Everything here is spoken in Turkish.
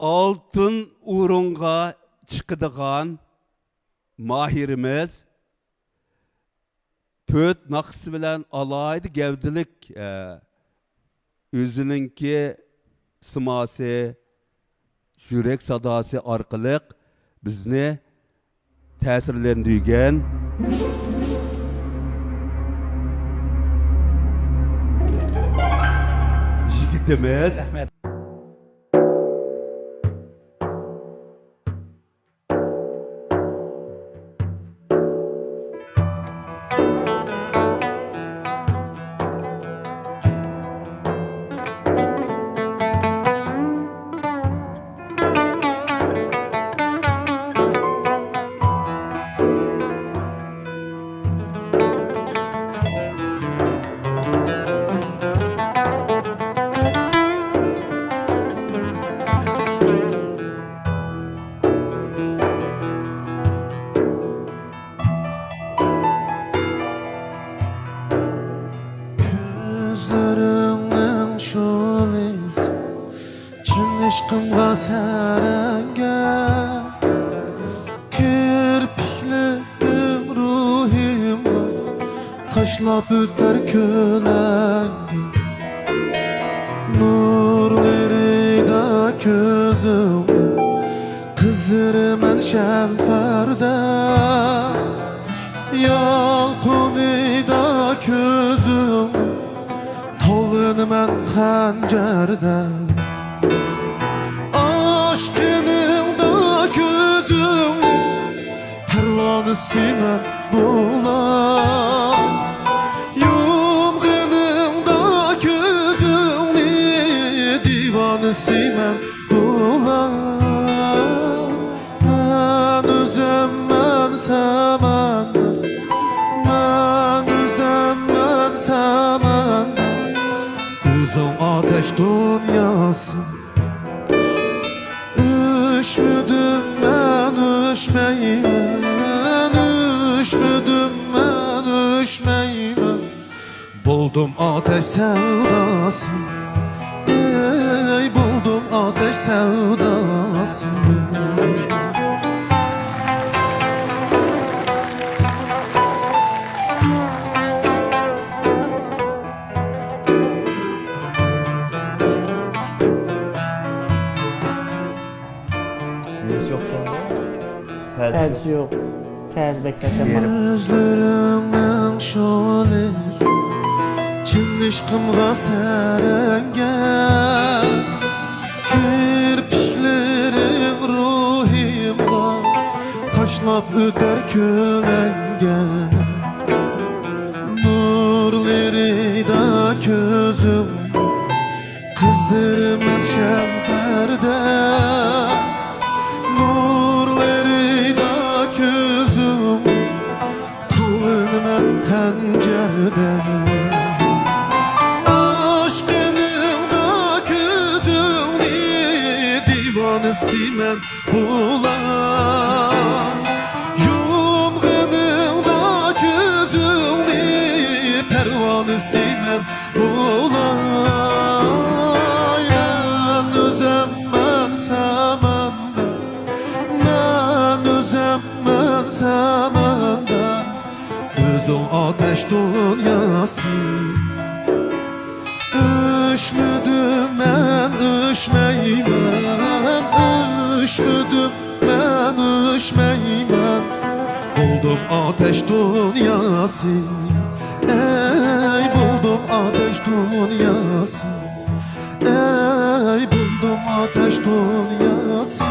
altın uğrunga çıkıdığan mahirimiz töt naqsı bilen alaydı gevdilik özününki sıması, yürek sadası arkalık bizni tesirlendirgen yigitimiz. Gözlerinden şuliz Çin aşkımga saranga Kirpiklerim ruhimga Taşlap öter kölengi Nurları da közüm Kızırmen şemperda Yalqını da közüm Tolun men xanjarda Aşkının da gözüm Pervanı simen bulan Yumğının da gözüm Divanı simen bulan Ben özüm ben saman Ben özüm ben saman Uzun ateş dünyası Üşmüdüm ben üşmeyim Üşmüdüm ben üşmeyim Buldum ateş sevdası Ey buldum ateş sevdası Terzi yok. Terzi bekletem bana. Gözlerinden şuliz Çin aşkımga saranga Kirpiklerin ruhimga Taşlap öter kölenge Nurları da közüm Kızırmen şemperde Nurları da közüm Tolun men xanjarda Aşkının da közüm Divanısı men bulan Yumğının da közüm Pervanısı men bulan Ben özüm ben samanda Ben özüm ben samanda Özün ateş dünyası Üşmüdüm ben üşmeymen Üşmüdüm ben üşmeymen Buldum ateş dünyası Ey buldum ateş dünyası Ey buldum ateş dünyası